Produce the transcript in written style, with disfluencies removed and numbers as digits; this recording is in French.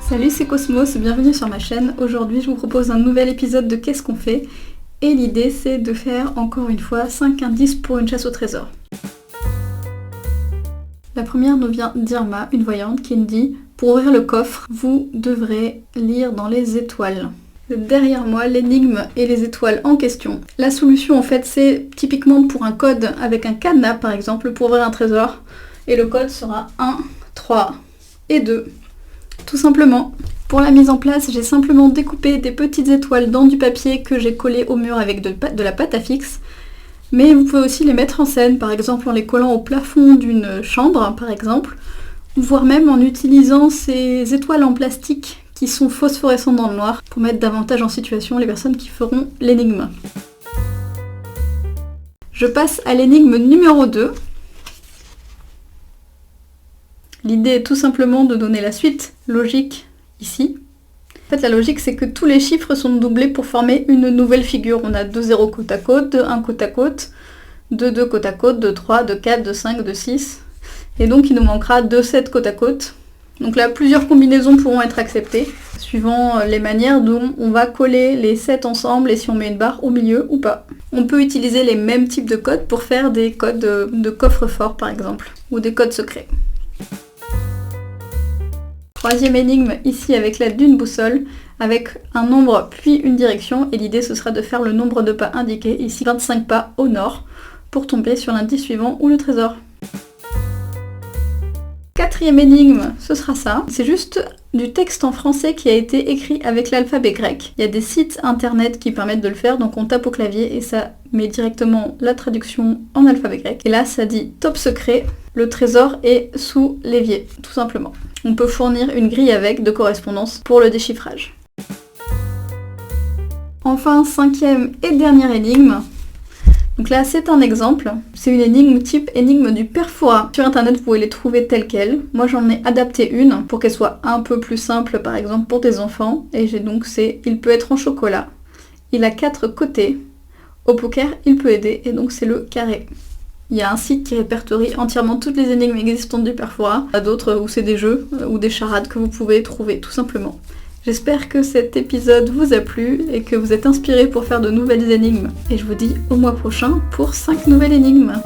Salut, c'est Cosmos, bienvenue sur ma chaîne. Aujourd'hui, je vous propose un nouvel épisode de Qu'est-ce qu'on fait ? Et l'idée, c'est de faire encore une fois 5 indices pour une chasse au trésor. La première nous vient d'Irma, une voyante, qui me dit « Pour ouvrir le coffre, vous devrez lire dans les étoiles ». Derrière moi, l'énigme et les étoiles en question. La solution, en fait, c'est typiquement pour un code avec un cadenas, par exemple, pour ouvrir un trésor. Et le code sera 1, 3 et 2. Tout simplement. Pour la mise en place, j'ai simplement découpé des petites étoiles dans du papier que j'ai collé au mur avec de la pâte à fixe. Mais vous pouvez aussi les mettre en scène, par exemple en les collant au plafond d'une chambre, par exemple, voire même en utilisant ces étoiles en plastique qui sont phosphorescentes dans le noir pour mettre davantage en situation les personnes qui feront l'énigme. Je passe à l'énigme numéro 2. L'idée est tout simplement de donner la suite logique ici. En fait, la logique, c'est que tous les chiffres sont doublés pour former une nouvelle figure. On a 2 0 côte à côte, 2 1 côte à côte, 2 2 côte à côte, 2 3, 2 4, 2 5, 2 6. Et donc, il nous manquera 2 7 côte à côte. Donc là, plusieurs combinaisons pourront être acceptées, suivant les manières dont on va coller les 7 ensemble et si on met une barre au milieu ou pas. On peut utiliser les mêmes types de codes pour faire des codes de coffre-fort, par exemple, ou des codes secrets. Troisième énigme ici avec l'aide d'une boussole, avec un nombre puis une direction, et l'idée ce sera de faire le nombre de pas indiqué, ici 25 pas au nord, pour tomber sur l'indice suivant ou le trésor. Quatrième énigme, ce sera ça. C'est juste du texte en français qui a été écrit avec l'alphabet grec. Il y a des sites internet qui permettent de le faire, donc on tape au clavier et ça met directement la traduction en alphabet grec. Et là ça dit top secret, le trésor est sous l'évier, tout simplement. On peut fournir une grille avec de correspondance pour le déchiffrage. Enfin, cinquième et dernière énigme. Donc là, c'est un exemple. C'est une énigme type énigme du Perfora. Sur internet, vous pouvez les trouver telles quelles. Moi, j'en ai adapté une pour qu'elle soit un peu plus simple, par exemple pour des enfants. Et j'ai donc il peut être en chocolat. Il a 4 côtés. Au poker, il peut aider. Et donc, c'est le carré. Il y a un site qui répertorie entièrement toutes les énigmes existantes du Perfora. Il y a d'autres où c'est des jeux ou des charades que vous pouvez trouver tout simplement. J'espère que cet épisode vous a plu et que vous êtes inspirés pour faire de nouvelles énigmes. Et je vous dis au mois prochain pour 5 nouvelles énigmes.